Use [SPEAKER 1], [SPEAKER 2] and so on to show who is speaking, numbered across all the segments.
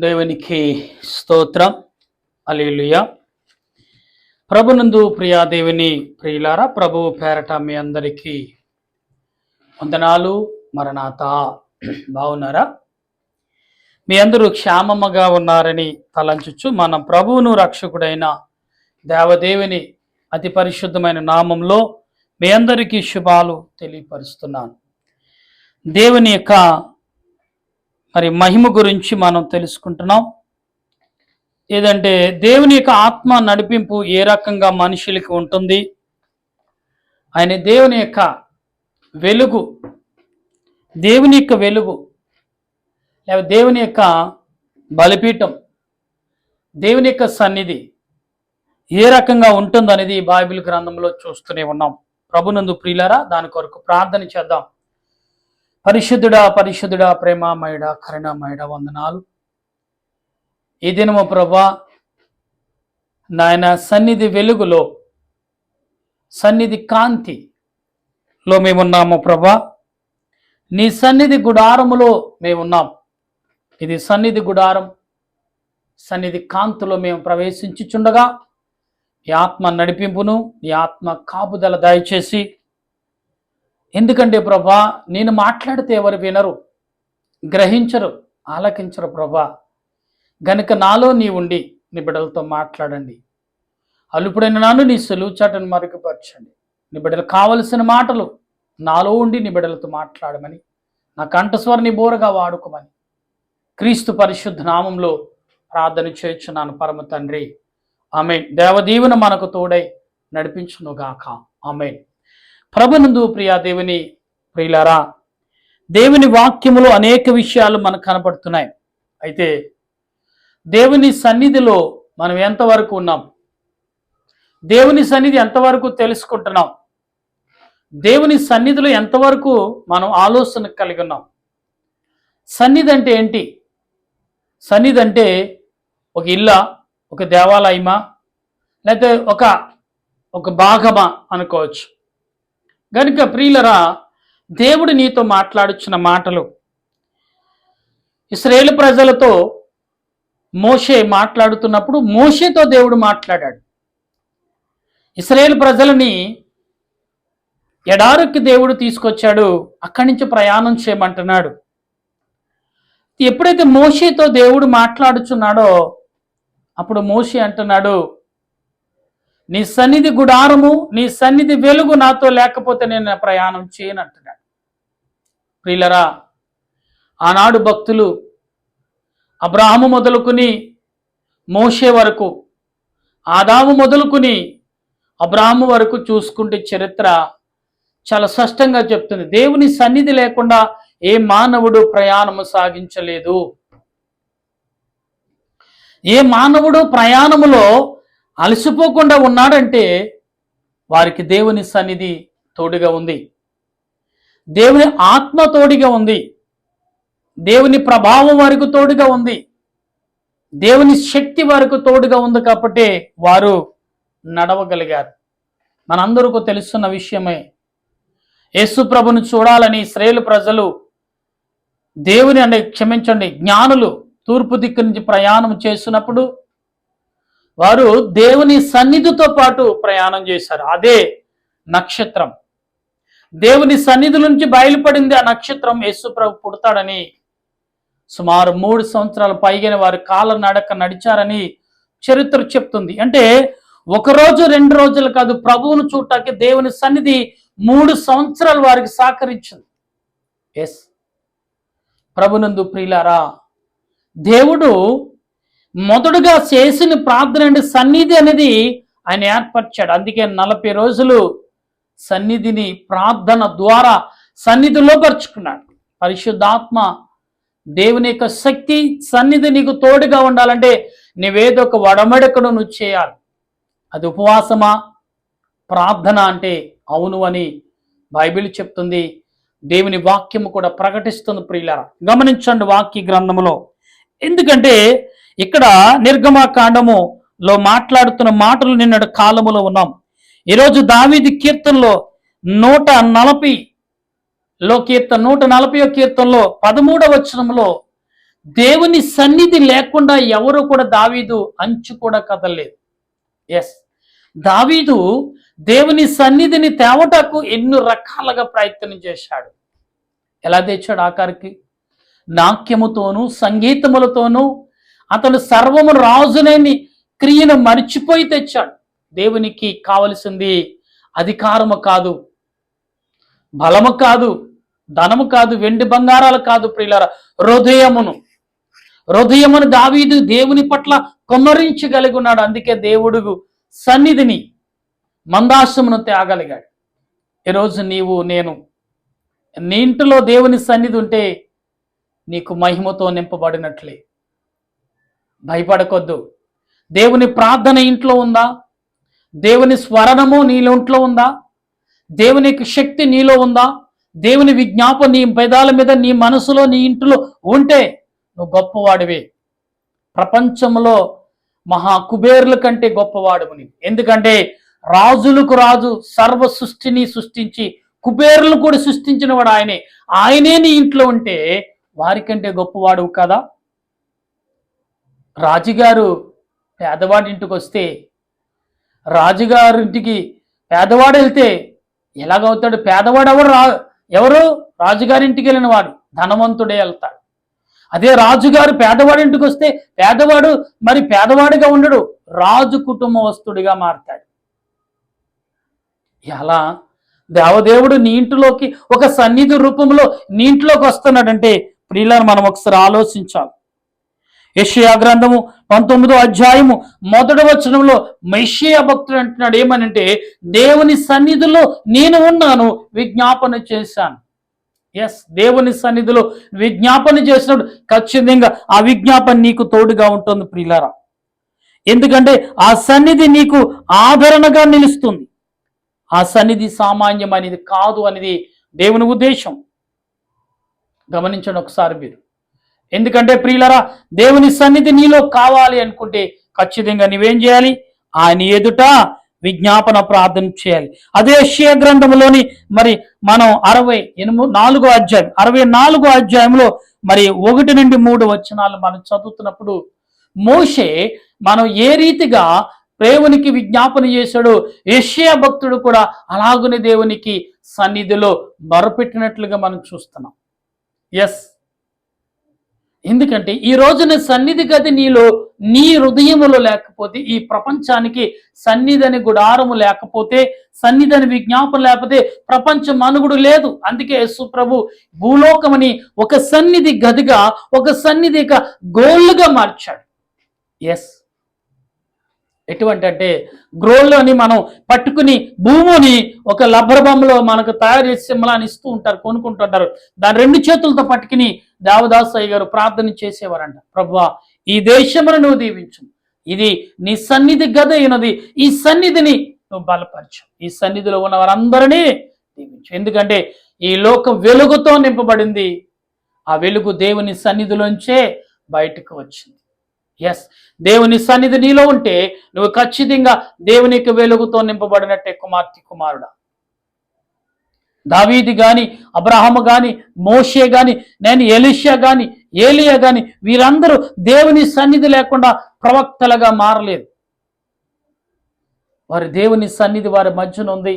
[SPEAKER 1] దేవునికి స్తోత్రం. హల్లెలూయా. ప్రభునందు ప్రియా దేవుని ప్రియులారా, ప్రభువు పేరట మీ అందరికీ వందనాలు. మరణాత. బాగున్నారా? మీ అందరూ క్షేమముగా ఉన్నారని తలంచుచు మన ప్రభువును రక్షకుడైన దేవదేవుని అతి పరిశుద్ధమైన నామంలో మీ అందరికీ శుభాలు తెలియపరుస్తున్నాను. దేవుని యొక్క మహిమ గురించి మనం తెలుసుకుంటున్నాం. ఏదంటే దేవుని యొక్క ఆత్మ నడిపింపు ఏ రకంగా మనుషులకి ఉంటుంది, ఆయన దేవుని యొక్క వెలుగు, దేవుని యొక్క వెలుగు లేదా దేవుని యొక్క బలిపీఠం, దేవుని యొక్క సన్నిధి ఏ రకంగా ఉంటుందనేది బైబిల్ గ్రంథంలో చూస్తూనే ఉన్నాం. ప్రభునందు ప్రియులారా, దాని కొరకు ప్రార్థన చేద్దాం. పరిశుద్ధుడా, పరిశుద్ధుడా, ప్రేమమయుడా, కరుణామయుడా, వందనాలు. ఈ దినము ప్రభా నాయన సన్నిధి వెలుగులో, సన్నిధి కాంతిలో మేమున్నాము ప్రభా. నీ సన్నిధి గుడారములో మేమున్నాం. ఇది సన్నిధి గుడారం, సన్నిధి కాంతిలో మేము ప్రవేశించుచుండగా ఈ ఆత్మ నడిపింపును, ఈ ఆత్మ కాపుదల దయచేసి. ఎందుకంటే ప్రభా, నేను మాట్లాడితే ఎవరు వినరు, గ్రహించరు, ఆలకించరు ప్రభా. గనుక నాలో నీ ఉండి నీ బిడ్డలతో మాట్లాడండి. అల్లుపుడైన నన్ను నీ సులువు చాటును మరుగుపరచండి. నీ బిడ్డలు కావలసిన మాటలు నాలో ఉండి నీ బిడ్డలతో మాట్లాడమని, నా కంఠస్వరాన్ని బోరగా వాడుకోమని క్రీస్తు పరిశుద్ధ నామంలో ప్రార్థన చేయుచున్నాను పరమ తండ్రి. ఆమేన్. దేవదీవెన మనకు తోడై నడిపించునుగాక. ఆమేన్. ప్రభునందు ప్రియా దేవుని ప్రియులారా, దేవుని వాక్యములో అనేక విషయాలు మనకు కనపడుతున్నాయి. అయితే దేవుని సన్నిధిలో మనం ఎంతవరకు ఉన్నాం, దేవుని సన్నిధి ఎంతవరకు తెలుసుకుంటున్నాం, దేవుని సన్నిధిలో ఎంతవరకు మనం ఆలోచన కలిగి ఉన్నాం. సన్నిధి అంటే ఏంటి? సన్నిధి అంటే ఒక ఇల్లా, ఒక దేవాలయమా, లేకపోతే ఒక భాగమా అనుకోవచ్చు. గనుక ప్రియులరా, దేవుడు నీతో మాట్లాడుచున్న మాటలు ఇశ్రాయేలు ప్రజలతో మోషే మాట్లాడుతున్నప్పుడు మోషేతో దేవుడు మాట్లాడాడు. ఇశ్రాయేలు ప్రజలని ఎడారికి దేవుడు తీసుకొచ్చాడు, అక్కడి నుంచి ప్రయాణం చేయమంటున్నాడు. ఎప్పుడైతే మోషేతో దేవుడు మాట్లాడుచున్నాడో అప్పుడు మోషే అంటున్నాడు, నీ సన్నిధి గుడారము, నీ సన్నిధి వెలుగు నాతో లేకపోతే నేను ప్రయాణం చేయను అంటున్నాడు. ప్రియులరా, ఆనాడు భక్తులు అబ్రాహాము మొదలుకుని మోషే వరకు, ఆదాము మొదలుకుని అబ్రాహాము వరకు చూసుకుంటే చరిత్ర చాలా స్పష్టంగా చెప్తుంది. దేవుని సన్నిధి లేకుండా ఏ మానవుడు ప్రయాణము సాగించలేదు. ఏ మానవుడు ప్రయాణములో అలసిపోకుండా ఉన్నాడంటే వారికి దేవుని సన్నిధి తోడుగా ఉంది, దేవుని ఆత్మ తోడుగా ఉంది, దేవుని ప్రభావం వారికి తోడుగా ఉంది, దేవుని శక్తి వారికి తోడుగా ఉంది. కాబట్టి వారు నడవగలిగారు. మనందరికీ తెలుస్తున్న విషయమే. యేసు ప్రభుని చూడాలని ఇశ్రాయేలు ప్రజలు జ్ఞానులు తూర్పు దిక్కు నుంచి ప్రయాణం చేసినప్పుడు వారు దేవుని సన్నిధితో పాటు ప్రయాణం చేశారు. అదే నక్షత్రం. దేవుని సన్నిధి నుంచి బయలుపడింది ఆ నక్షత్రం. యేసు ప్రభు పుడతాడని సుమారు 3 సంవత్సరాల పైగా వారు కాళ్ళ నడక నడిచారని చరిత్ర చెప్తుంది. అంటే 1 రోజు 2 రోజులు కాదు, ప్రభువును చూడటానికి దేవుని సన్నిధి 3 సంవత్సరాలు వారికి సహకరించింది. ఎస్ ప్రభునందు ప్రియులారా, దేవుడు మొదటగా చేసిన ప్రార్థన అంటే సన్నిధి అనేది ఆయన ఏర్పరిచాడు. అందుకే 40 రోజులు సన్నిధిని ప్రార్థన ద్వారా సన్నిధిలో పరుచుకున్నాడు. పరిశుద్ధాత్మ దేవుని యొక్క శక్తి సన్నిధి నీకు తోడుగా ఉండాలంటే నీవేదో ఒక వడమడకను నువ్వు చేయాలి. అది ఉపవాసమా, ప్రార్థన అంటే అవును అని బైబిల్ చెప్తుంది. దేవుని వాక్యము కూడా ప్రకటిస్తుంది. ప్రియులారా, గమనించండి వాక్య గ్రంథములో. ఎందుకంటే ఇక్కడ నిర్గమకాండములో మాట్లాడుతున్న మాటలు నిన్నటి కాలములో ఉన్నాం. ఈరోజు దావీదు కీర్తనలో 140 కీర్తనలో 13వ వచనంలో దేవుని సన్నిధి లేకుండా ఎవరు కూడా దావీదు అంచు కూడా కదలలేదు. ఎస్, దావీదు దేవుని సన్నిధిని తేవటకు ఎన్నో రకాలుగా ప్రయత్నం చేశాడు. ఎలా తెచ్చాడు? ఆఖరికి నాట్యముతోనూ సంగీతములతోనూ అతడు సర్వము రాజులేని క్రియను మరిచిపోయి తెచ్చాడు. దేవునికి కావలసింది అధికారము కాదు, బలము కాదు, ధనము కాదు, వెండి బంగారాలు కాదు ప్రియులారా, హృదయమును దావీదు దేవుని పట్ల కొమ్మరించగలిగి ఉన్నాడు. అందుకే దేవుడు సన్నిధిని, మందాసమును తేగలిగాడు. ఈరోజు నీవు నేను నీ ఇంటిలో దేవుని సన్నిధి ఉంటే నీకు మహిమతో నింపబడినట్లే. భయపడకొద్దు. దేవుని ప్రార్థన ఇంట్లో ఉందా? దేవుని స్మరణము నీ ఇంట్లో ఉందా? దేవుని శక్తి నీలో ఉందా? దేవుని విజ్ఞాపన నీ పెదాల మీద, నీ మనసులో, నీ ఇంటిలో ఉంటే నువ్వు గొప్పవాడివే. ప్రపంచంలో మహా కుబేరుల కంటే గొప్పవాడువు నీవు. ఎందుకంటే రాజులకు రాజు సర్వ సృష్టిని సృష్టించి కుబేరులు కూడా సృష్టించిన వాడు ఆయనే. ఆయనే నీ ఇంట్లో ఉంటే వారికంటే గొప్పవాడువు కదా. రాజుగారు పేదవాడి ఇంటికి వస్తే, రాజుగారి ఇంటికి పేదవాడు వెళ్తే ఎలాగవుతాడు? పేదవాడు ఎవరు రాజుగారింటికి వెళ్ళిన వాడు ధనవంతుడే వెళ్తాడు. అదే రాజుగారు పేదవాడి ఇంటికి వస్తే పేదవాడు మరి పేదవాడిగా ఉండడు, రాజు కుటుంబవస్తుడిగా మారతాడు. ఎలా దేవదేవుడు నీ ఇంటిలోకి ఒక సన్నిధి రూపంలో నీ ఇంట్లోకి వస్తున్నాడంటే ప్రియులారా, మనం ఒకసారి ఆలోచించాలి. యెషయా గ్రంథము 19వ అధ్యాయము 1వ వచనంలో మెషియా భక్తుడు అంటున్నాడు ఏమనంటే, దేవుని సన్నిధిలో నేను ఉన్నాను, విజ్ఞాపన చేశాను. ఎస్, దేవుని సన్నిధిలో విజ్ఞాపన చేసినప్పుడు ఖచ్చితంగా ఆ విజ్ఞాపన నీకు తోడుగా ఉంటుంది ప్రియులారా. ఎందుకంటే ఆ సన్నిధి నీకు ఆదరణగా నిలుస్తుంది. ఆ సన్నిధి సామాన్యమైనది కాదు అనేది దేవుని ఉద్దేశం. గమనించండి ఒకసారి మీరు. ఎందుకంటే ప్రియులరా, దేవుని సన్నిధి నీలో కావాలి అనుకుంటే ఖచ్చితంగా నువ్వేం చేయాలి? ఆయన ఎదుట విజ్ఞాపన ప్రార్థన చేయాలి. అదే యెషయా గ్రంథంలోని మరి మనం 64వ అధ్యాయంలో మరి 1 నుండి 3 వచనాలు మనం చదువుతున్నప్పుడు మోషే మనం ఏ రీతిగా దేవునికి విజ్ఞాపన చేశాడు, యెషయా భక్తుడు కూడా అలాగునే దేవునికి సన్నిధిలో మొరపెట్టినట్లుగా మనం చూస్తున్నాం. ఎస్, ఎందుకంటే ఈ రోజున సన్నిధి గది నీలో, నీ హృదయములో లేకపోతే, ఈ ప్రపంచానికి సన్నిధని గుడారము లేకపోతే, సన్నిధని విజ్ఞాపన లేకపోతే ప్రపంచ మనుగుడు లేదు. అందుకే యేసు ప్రభు భూలోకమని ఒక సన్నిధి గదిగా, ఒక సన్నిధిగా గోళ్ళుగా మార్చాడు. ఎస్, ఎటువంటి అంటే గ్రోల్లోని మనం పట్టుకుని భూమిని ఒక లబ్బరబొమ్మలో మనకు తయారు చేసి సింహలాన్ని ఇస్తూ ఉంటారు, కొనుక్కుంటుంటారు. దాని 2 చేతులతో పట్టుకుని దేవదాసయ్య గారు ప్రార్థన చేసేవారంట. ప్రభువా, ఈ దేశమును నువ్వు దీవించు, ఇది నీ సన్నిధి గద అయినది, ఈ సన్నిధిని నువ్వు బలపరచు, ఈ సన్నిధిలో ఉన్న వారందరినీ దీవించు. ఎందుకంటే ఈ లోకం వెలుగుతో నింపబడింది, ఆ వెలుగు దేవుని సన్నిధిలోంచే బయటకు వచ్చింది. ఎస్, దేవుని సన్నిధి నీలో ఉంటే నువ్వు ఖచ్చితంగా దేవునికి వెలుగుతో నింపబడినట్టే కుమార్తె కుమారుడా. దావీదు గాని, అబ్రహాము గాని, మోషే గాని, నేను ఎలీషా గాని, ఏలియా గాని, వీరందరూ దేవుని సన్నిధి లేకుండా ప్రవక్తలుగా మారలేదు. వారి దేవుని సన్నిధి వారి మధ్యన ఉంది.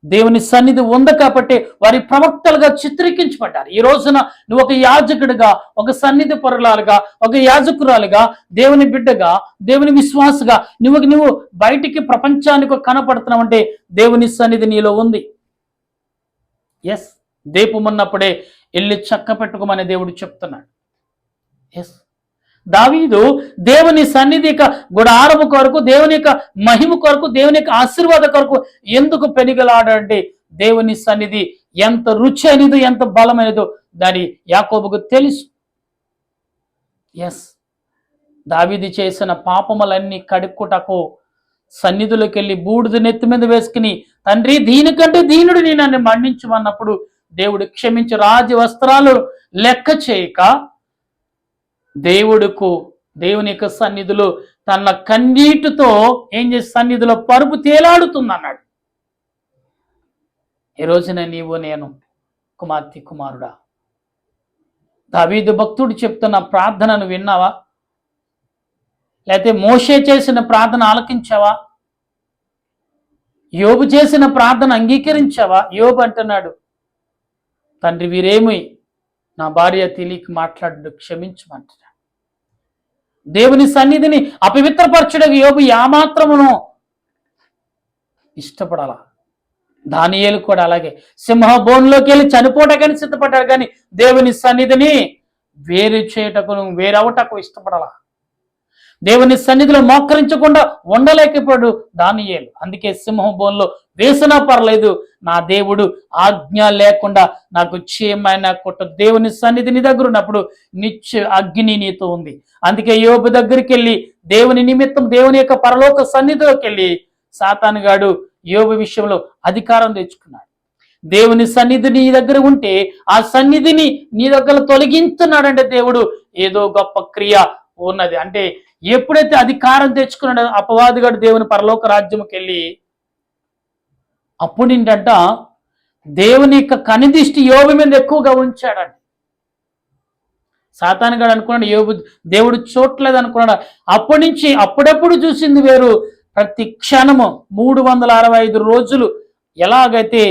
[SPEAKER 1] దేవుని సన్నిధి ఉంది కాబట్టి వారి ప్రవక్తలుగా చిత్రీకరించబడ్డారు. ఈ రోజున నువ్వు ఒక యాజకుడిగా, ఒక సన్నిధి పరులాలుగా, ఒక యాజకురాలుగా, దేవుని బిడ్డగా, దేవుని విశ్వాసగా నువ్వు బయటికి ప్రపంచానికి కనపడుతున్నావు అంటే దేవుని సన్నిధి నీలో ఉంది. ఎస్, దీపమున్నప్పుడే ఇల్లు చక్క పెట్టుకోమని దేవుడు చెప్తున్నాడు. ఎస్, దావీదు దేవుని సన్నిధి గుడారము కొరకు, దేవుని యొక్క మహిమ కొరకు, దేవుని యొక్క ఆశీర్వాద కొరకు ఎందుకు పెనుగలాడంటే దేవుని సన్నిధి ఎంత రుచి అయినదో, ఎంత బలమైనదో దాని యాకోబుకు తెలుసు. ఎస్, దావీదు చేసిన పాపములన్నీ కడుక్కుటకు సన్నిధిలోకి వెళ్ళి బూడిద నెత్తి మీద వేసుకుని, తండ్రి దీనికంటే దీనుడు నీ నన్ను మన్నించమన్నప్పుడు దేవుడు క్షమించి రాజ వస్త్రాలు లెక్క చేయక దేవుని యొక్క సన్నిధిలో తన కన్నీటితో ఏం చేసి సన్నిధిలో పరుపు తేలాడుతుందన్నాడు. ఈ రోజున నీవు నేను కుమార్తె కుమారుడా, దావీదు భక్తుడు చెప్తున్న ప్రార్థనను విన్నావా? లేకపోతే మోషే చేసిన ప్రార్థన ఆలకించావా? యోబు చేసిన ప్రార్థన అంగీకరించావా? యోబు అంటున్నాడు, తండ్రి వీరేమి నా భార్య తెలియక మాట్లాడు, క్షమించమంటున్నాడు. దేవుని సన్నిధిని అపవిత్రపరచుటకు యోబు ఏమాత్రమును ఇష్టపడాల. దానియేలు కూడా అలాగే సింహబోన్లోకి వెళ్ళి చనిపోవటానికి సిద్ధపడ్డాడు, కానీ దేవుని సన్నిధిని వేరు చేయటకు వేరవటకు ఇష్టపడాల. దేవుని సన్నిధిలో మోకరించకుండా ఉండలేకపోయాడు దానియేలు. అందుకే సింహం బోన్లో వేసినా పర్లేదు, నా దేవుడు ఆజ్ఞ లేకుండా నాకు చేయమైనా కొట్ట. దేవుని సన్నిధి నీ దగ్గర ఉన్నప్పుడు నిత్య అగ్ని నీతో ఉంది. అందుకే యోబు దగ్గరికి వెళ్ళి దేవుని నిమిత్తం దేవుని యొక్క పరలోక సన్నిధిలోకి వెళ్ళి సాతానుగాడు యోబు విషయంలో అధికారం తెచ్చుకున్నాడు. దేవుని సన్నిధి నీ దగ్గర ఉంటే ఆ సన్నిధిని నీ దగ్గర తొలగించున్నాడంటే దేవుడు ఏదో గొప్ప క్రియ ఉన్నది. అంటే ఎప్పుడైతే అధికారం తెచ్చుకున్నాడో అపవాదిగాడు దేవుని పరలోక రాజ్యంకి వెళ్ళి అప్పుడు ఏంటంట దేవుని యొక్క కనిదిష్టి యోబు మీద ఎక్కువగా ఉంచాడండి. సాతానుగాడు అనుకున్నాడు యోబు దేవుడు చూడలేదు అనుకున్నాడు. అప్పటి నుంచి అప్పుడప్పుడు చూసింది వేరు. ప్రతి క్షణము 365 రోజులు ఎలాగైతే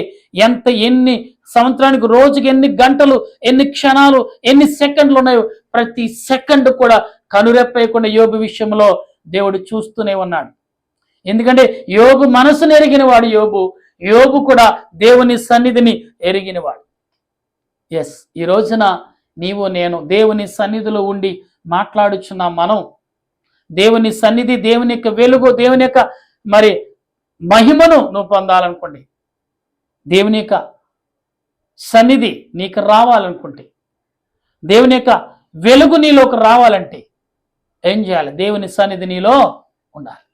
[SPEAKER 1] ఎన్ని సంవత్సరానికి రోజుకి ఎన్ని గంటలు, ఎన్ని క్షణాలు, ఎన్ని సెకండ్లు ఉన్నాయో ప్రతి సెకండ్ కూడా కనురెప్పేయకుండా యోబు విషయంలో దేవుడు చూస్తూనే ఉన్నాడు. ఎందుకంటే యోబు మనసును ఎరిగినవాడు. యోబు కూడా దేవుని సన్నిధిని ఎరిగినవాడు. ఎస్, ఈ రోజున నీవు నేను దేవుని సన్నిధిలో ఉండి మాట్లాడుచున్నాం. మనం దేవుని సన్నిధి, దేవుని యొక్క వెలుగు, దేవుని యొక్క మరి మహిమను నువ్వు పొందాలనుకోండి, దేవుని యొక్క సన్నిధి నీకు రావాలనుకుంటే, దేవుని యొక్క వెలుగు నీలోకి రావాలంటే ఏం చేయాలి? దేవుని సన్నిధి నీలో ఉండాలి.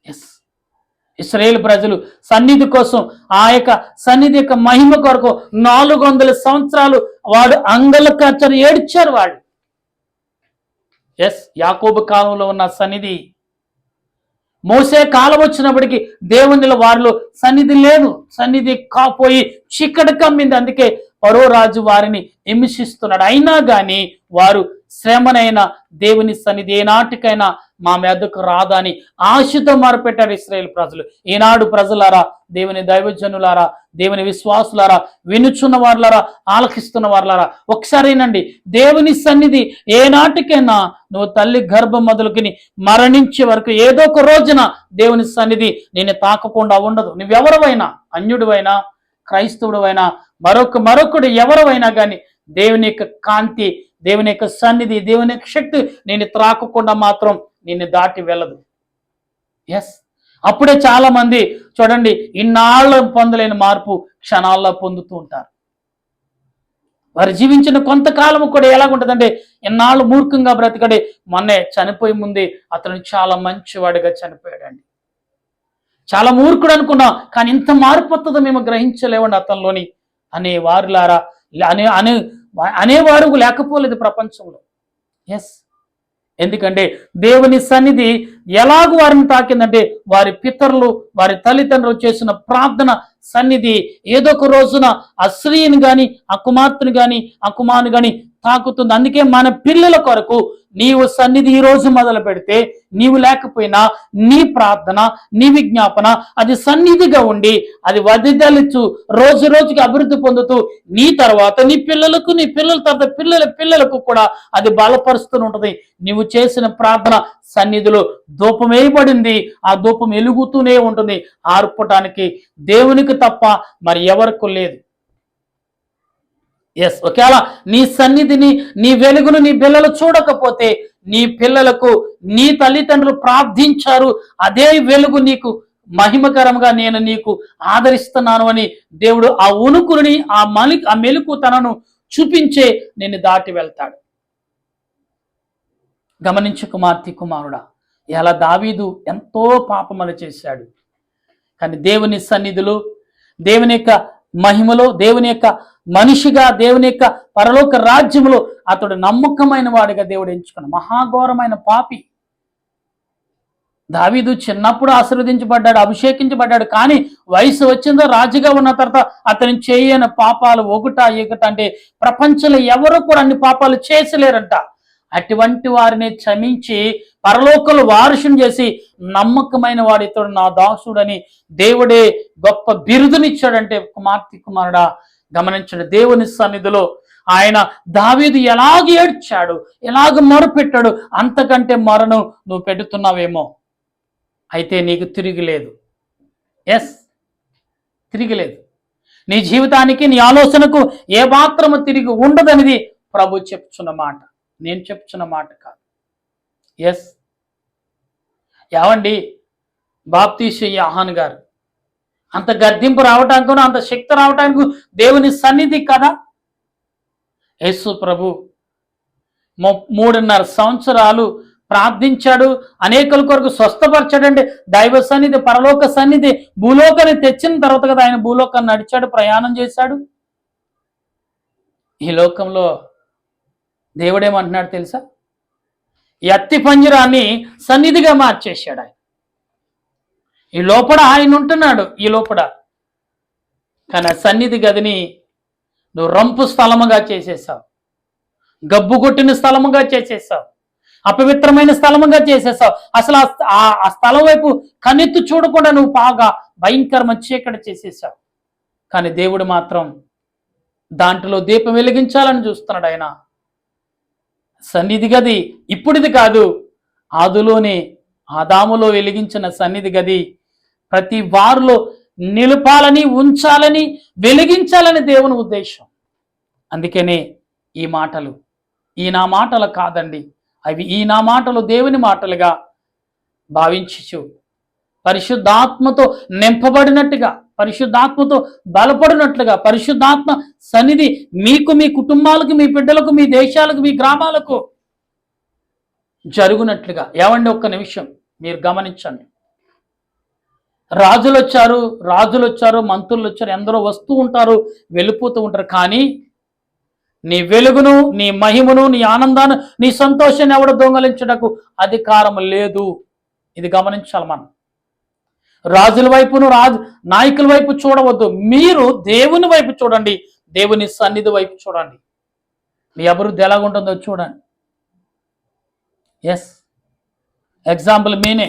[SPEAKER 1] ఎస్, ఇశ్రాయేలు ప్రజలు సన్నిధి కోసం, ఆ యొక్క సన్నిధి యొక్క మహిమ కొరకు 400 సంవత్సరాలు వాడు అంగలకచ్చని ఏడ్చారు వాళ్ళు. ఎస్, యాకోబు కాలంలో ఉన్న సన్నిధి, మోసే కాలం వచ్చినప్పటికీ దేవునిలో వారిలో సన్నిధి లేదు. సన్నిధి కాపోయి చీకటి కమ్మింది. అందుకే ఫరో రాజు వారిని హింసిస్తున్నాడు. అయినా కానీ వారు శ్రమనైనా దేవుని సన్నిధి ఏనాటికైనా మా మీదకు రాదని ఆశతో మారిపెట్టారు ఇశ్రాయేలు ప్రజలు. ఈనాడు ప్రజలారా, దేవుని దైవజనులారా, దేవుని విశ్వాసులారా, వినుచున్న వారులారా, ఆలకిస్తున్న వారులారా, ఒకసారేనండి, దేవుని సన్నిధి ఏనాటికైనా నువ్వు తల్లి గర్భం మొదలుకుని మరణించే వరకు ఏదో ఒక రోజున దేవుని సన్నిధి నేను తాకకుండా ఉండదు. నువ్వెవరవైనా, అన్యుడివైనా, క్రైస్తవుడివైనా, మరొకడు ఎవరైనా కానీ దేవుని యొక్క కాంతి, దేవుని యొక్క సన్నిధి, దేవుని యొక్క శక్తి నేను త్రాకకుండా మాత్రం నిన్ను దాటి వెళ్ళదు. ఎస్, అప్పుడే చాలా మంది చూడండి ఇన్నాళ్ళ పొందలేని మార్పు క్షణాల్లో పొందుతూ ఉంటారు. వారు జీవించిన కొంతకాలం కూడా ఎలాగుంటుందంటే, ఇన్నాళ్ళు మూర్ఖంగా బ్రతికడే మొన్నే చనిపోయే ముందే అతను చాలా మంచివాడిగా చనిపోయాడండి. చాలా మూర్ఖుడు అనుకున్నాం, కానీ ఇంత మార్పు వస్తుందో మేము గ్రహించలేవండి అతనిలోని అనేవారు లేకపోలేదు ప్రపంచంలో. ఎస్, ఎందుకంటే దేవుని సన్నిధి ఎలాగూ వారిని తాకిందంటే, వారి పితరులు, వారి తల్లిదండ్రులు చేసిన ప్రార్థన సన్నిధి ఏదో ఒక రోజున ఆ స్త్రీని కానీ, ఆ కుమార్తెను కానీ, ఆ కుమారుని కానీ తాకుతుంది. అందుకే మన పిల్లల కొరకు నీవు సన్నిధి ఈ రోజు మొదలు పెడితే, నీవు లేకపోయినా నీ ప్రార్థన, నీ విజ్ఞాపన అది సన్నిధిగా ఉండి అది వదిదలుచు రోజు రోజుకి అభివృద్ధి పొందుతూ నీ తర్వాత నీ పిల్లలకు, నీ పిల్లల తర్వాత పిల్లలకు కూడా అది బలపరుస్తూ ఉంటుంది. నీవు చేసిన ప్రార్థన సన్నిధిలో ధూపం వేయబడింది, ఆ ధూపం వెలుగుతూనే ఉంటుంది. ఆర్పటానికి దేవునికి తప్ప మరి ఎవరికి లేదు. ఎస్, ఒకవేళ నీ సన్నిధిని, నీ వెలుగును నీ పిల్లలు చూడకపోతే, నీ పిల్లలకు నీ తల్లిదండ్రులు ప్రార్థించారు, అదే వెలుగు నీకు మహిమకరంగా నేను నీకు ఆదరిస్తున్నాను అని దేవుడు ఆ ఉనుకుని, ఆ మెలుకు తనను చూపించే నిన్ను దాటి వెళ్తాడు. గమనించు కుమార్తె, కుమారుడా, ఇలా దావీదు ఎంతో పాపములు చేశాడు, కానీ దేవుని సన్నిధిలో, దేవుని యొక్క మహిమలో, దేవుని యొక్క మనిషిగా, దేవుని యొక్క పరలోక రాజ్యములో అతడు నమ్మకమైన వాడిగా దేవుడు ఎంచుకున్న మహాఘోరమైన పాపి. దావీదు చిన్నప్పుడు ఆశీర్వదించబడ్డాడు, అభిషేకించబడ్డాడు. కానీ వయసు వచ్చిందో రాజుగా ఉన్న తర్వాత అతను చేయని పాపాలు ఒకట అంటే ప్రపంచంలో ఎవరు కూడా అన్ని పాపాలు చేసలేరంట. అటువంటి వారిని క్షమించి పరలోకంలో వారసుని చేసి నమ్మకమైన వాడు ఇతడు నా దాసుడని దేవుడే గొప్ప బిరుదునిచ్చాడంటే కుమారుడా గమనించండి. దేవుని సన్నిధిలో ఆయన దావీదు ఎలాగ ఏడ్చాడు, ఎలాగ మొరపెట్టాడు, అంతకంటే మొరను నువ్వు పెడుతున్నావేమో. అయితే నీకు తిరిగిలేదు. తిరిగిలేదు. నీ జీవితానికి నీ ఆలోచనకు ఏ మాత్రము తిరిగి ఉండదనేది ప్రభు చెప్తున్న మాట, నేను చెప్తున్న మాట కాదు. ఏవండి, బాప్తీసు యోహాను గారు అంత గద్దింపు రావటానికి, అంత శక్తి రావటానికి దేవుని సన్నిధి కదా. యేసు ప్రభు 3.5 సంవత్సరాలు ప్రార్థించాడు, అనేకుల కొరకు స్వస్థపరచాడండి. దైవ సన్నిధి, పరలోక సన్నిధి భూలోకాన్ని తెచ్చిన తర్వాత కదా ఆయన భూలోకాన్ని నడిచాడు, ప్రయాణం చేశాడు. ఈ లోకంలో దేవుడేమంటున్నాడు తెలుసా? ఈ అత్తి పంజరాన్ని సన్నిధిగా మార్చేశాడు ఆయన. ఈ లోపల ఆయన ఉంటున్నాడు, ఈ లోపల. కానీ సన్నిధి గదిని నువ్వు రంపు స్థలముగా చేసేసావు, గబ్బు కొట్టిన స్థలముగా చేసేసావు, అపవిత్రమైన స్థలముగా చేసేసావు. అసలు ఆ స్థలం వైపు కనెత్తు చూడకుండా నువ్వు బాగా భయంకరమైన చీకటి చేసేసావు. కానీ దేవుడు మాత్రం దాంట్లో దీపం వెలిగించాలని చూస్తున్నాడు. ఆయన సన్నిధి గది ఇప్పుడిది కాదు, ఆదిలోనే ఆదాములో వెలిగించిన సన్నిధి గది ప్రతి వారిలో నిలపాలని, ఉంచాలని, వెలిగించాలని దేవుని ఉద్దేశం. అందుకనే ఈ మాటలు ఈ నా మాటలు కాదండి, అవి ఈ నా మాటలు దేవుని మాటలుగా భావించు, పరిశుద్ధాత్మతో నింపబడినట్టుగా, పరిశుద్ధాత్మతో బలపడినట్లుగా, పరిశుద్ధాత్మ సన్నిధి మీకు, మీ కుటుంబాలకు, మీ బిడ్డలకు, మీ దేశాలకు, మీ గ్రామాలకు జరుగునట్లుగా. ఏవండి, ఒక్క నిమిషం మీరు గమనించండి. రాజులు వచ్చారు, మంత్రులు వచ్చారు, ఎందరో వస్తూ ఉంటారు, వెళ్ళిపోతూ ఉంటారు. కానీ నీ వెలుగును, నీ మహిమను, నీ ఆనందాన్ని, నీ సంతోషాన్ని ఎవడు దొంగలించటకు అధికారం లేదు. ఇది గమనించాలి మనం. రాజుల వైపును, నాయకుల వైపు చూడవద్దు. మీరు దేవుని వైపు చూడండి, దేవుని సన్నిధి వైపు చూడండి. మీ అభివృద్ధి ఎలాగుంటుందో చూడండి. ఎగ్జాంపుల్ మీనే.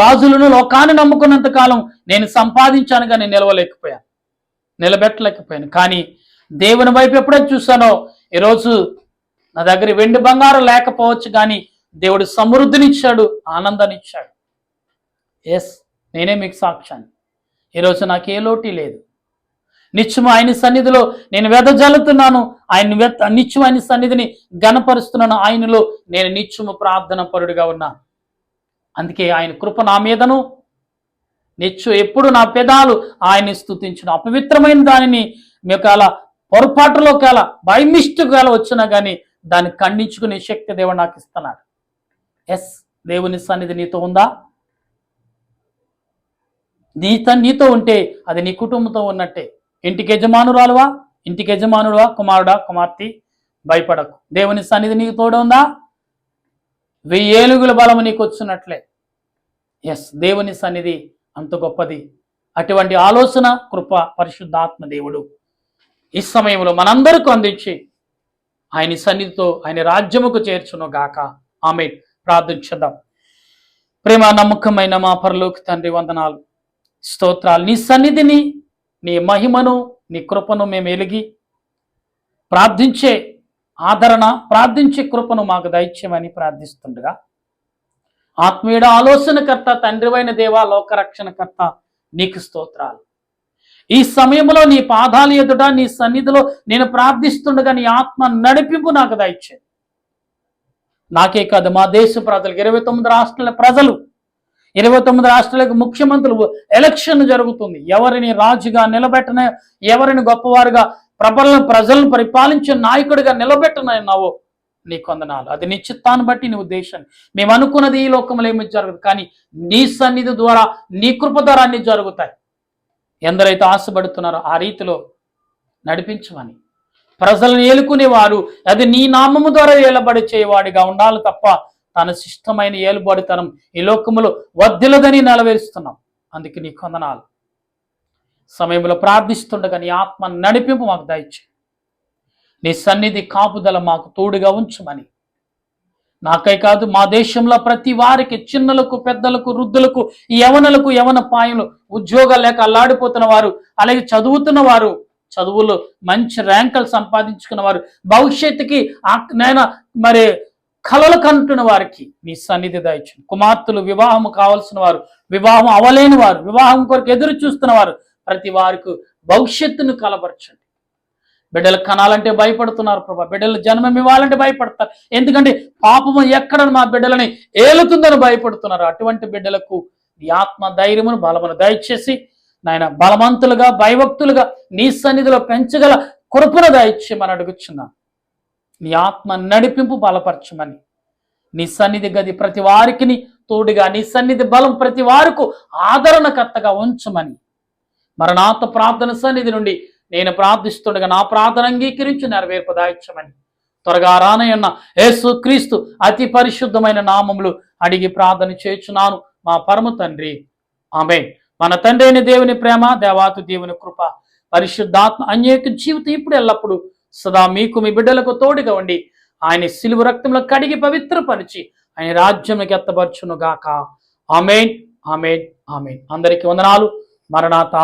[SPEAKER 1] రాజులను, లోకాన్ని నమ్ముకున్నంత కాలం నేను సంపాదించాను కానీ నిలబెట్టలేకపోయాను. కానీ దేవుని వైపు ఎప్పుడైతే చూశానో, ఈరోజు నా దగ్గర వెండి బంగారం లేకపోవచ్చు కానీ దేవుడు సమృద్ధినిచ్చాడు, ఆనందాన్నిచ్చాడు. నేనే మీకు సాక్ష్యాన్ని. ఈరోజు నాకు ఏ లోటు లేదు. నిత్యము ఆయన సన్నిధిలో నేను వెదజల్లుతున్నాను, నిత్యము ఆయన సన్నిధిని ఘనపరుస్తున్నాను. ఆయనలో నేను నిత్యము ప్రార్థన పరుడుగా ఉన్నాను. అందుకే ఆయన కృప నా మీదను ఎప్పుడు నా పెదాలు ఆయన్ని స్తుతించును. అపవిత్రమైన దానిని మీకు అలా పొరపాటులో కాల బై మిస్టేక్ కాల వచ్చినా కానీ దాన్ని ఖండించుకునే శక్తి దేవుడు నాకు ఇస్తున్నాడు. దేవుని సన్నిధి నీతో ఉందా? నీతో ఉంటే అది నీ కుటుంబంతో ఉన్నట్టే. ఇంటికి యజమానుడువా, కుమారుడా, కుమార్తె, భయపడకు. దేవుని సన్నిధి నీకు తోడు ఉందా? 1000 ఏనుగుల బలము నీకు వచ్చినట్లే. దేవుని సన్నిధి అంత గొప్పది. అటువంటి ఆలోచన, కృప పరిశుద్ధాత్మ దేవుడు ఈ సమయంలో మనందరికీ అందించి ఆయన సన్నిధితో ఆయన రాజ్యముకు చేర్చును గాక. ఆమేన్. ప్రార్థించుదాం. ప్రేమ నమ్మకమైన మా పరలోక తండ్రి, వందనాలు, స్తోత్రాలు. నీ సన్నిధిని, నీ మహిమను, నీ కృపను మేము ఎలిగి ప్రార్థించే ఆదరణ, ప్రార్థించే కృపను మాకు దయచేయమని ప్రార్థిస్తుండగా, ఆత్మీయుడ, ఆలోచనకర్త, తండ్రివైన దేవా, లోకరక్షణకర్త, నీకు స్తోత్రాలు. ఈ సమయంలో నీ పాదాల ఎదుట, నీ సన్నిధిలో నేను ప్రార్థిస్తుండగా నీ ఆత్మ నడిపింపు నాకు దయచే. నాకే కాదు, మా దేశ ప్రజలకు, 29 రాష్ట్రాల ప్రజలు, 29 రాష్ట్రాలకు ముఖ్యమంత్రులు ఎలక్షన్ జరుగుతుంది. ఎవరిని రాజుగా నిలబెట్టన, ఎవరిని గొప్పవారుగా ప్రజలను పరిపాలించే నాయకుడిగా నిలబెట్టనన్నావో నీకు వందనాలు. అది నీ చిత్తాన్ని బట్టి, నీ ఉద్దేశాన్ని. మేము అనుకున్నది ఈ లోకంలో ఏమి జరగదు, కానీ నీ సన్నిధి ద్వారా, నీ కృప ద్వారా అన్ని జరుగుతాయి. ఎందరైతే ఆశపడుతున్నారో ఆ రీతిలో నడిపించమని, ప్రజలను ఏలుకునేవారు అది నీ నామము ద్వారా ఏలబడి చేయవాడిగా ఉండాలి తప్ప తన శిష్టమైన ఏలుబడితనం ఈ లోకములో వర్ధిల్లదని నెలవేరుస్తున్నాం. అందుకే నీ కొందనాలు. సమయంలో ప్రార్థిస్తుండగా నీ ఆత్మ నడిపింపు మాకు దయచేయి. నీ సన్నిధి కాపుదల మాకు తోడుగా ఉంచమని, నాకై కాదు మా దేశంలో ప్రతి వారికి, చిన్నలకు, పెద్దలకు, వృద్ధులకు, యవనులకు, యవన పాయలు, ఉద్యోగాలు లేక అల్లాడిపోతున్న వారు, అలాగే చదువుతున్న వారు, చదువులు మంచి ర్యాంకులు సంపాదించుకున్న వారు, భవిష్యత్తుకి మరి కలలు కంటున్న వారికి నీ సన్నిధి దయచేయి. కుమార్తెలు వివాహం కావాల్సిన వారు, వివాహం అవలేని వారు, వివాహం కొరకు ఎదురు చూస్తున్న వారు, ప్రతి వారికి భవిష్యత్తును కలబరచండి. బిడ్డలు కనాలంటే భయపడుతున్నారు ప్రభా. బిడ్డలు జన్మం ఇవ్వాలంటే భయపడతారు. ఎందుకంటే పాపము ఎక్కడ మా బిడ్డలని ఏలుతుందని భయపడుతున్నారు. అటువంటి బిడ్డలకు నీ ఆత్మ ధైర్యమును బలమును దయచేసి నాయన బలవంతులుగా, భయభక్తులుగా నీ సన్నిధిలో పెంచగల కృపను దయచేయమని అడుగుచున్నాను. నీ ఆత్మ నడిపింపు బలపరచమని, నీ సన్నిధి గది ప్రతి వారికి తోడుగా, నీ సన్నిధి బలం ప్రతి వారికి ఆదరణకర్తగా ఉంచమని, మరణాత ప్రార్థన సన్నిధి నుండి నేను ప్రార్థిస్తుండగా నా ప్రార్థన అంగీకరించి నెరవేర్పదాయిచ్చమని త్వరగా రానయ్యన్న యేసు క్రీస్తు అతి పరిశుద్ధమైన నామములు అడిగి ప్రార్థన చేయుచున్నాను మా పరమ తండ్రి, ఆమేన్. మన తండ్రి అయిన దేవుని ప్రేమ, దేవాతి దేవుని కృప, పరిశుద్ధాత్మ అన్యేక జీవితం ఇప్పుడు ఎల్లప్పుడు సదా మీకు మీ బిడ్డలకు తోడుగా ఉండి ఆయన సిలువ రక్తంలో కడిగి పవిత్రపరిచి ఆయన రాజ్యంలోకి ఎత్తబరచును గాక. ఆమేన్, ఆమేన్, ఆమేన్. అందరికీ వందనాలు. మరణాత.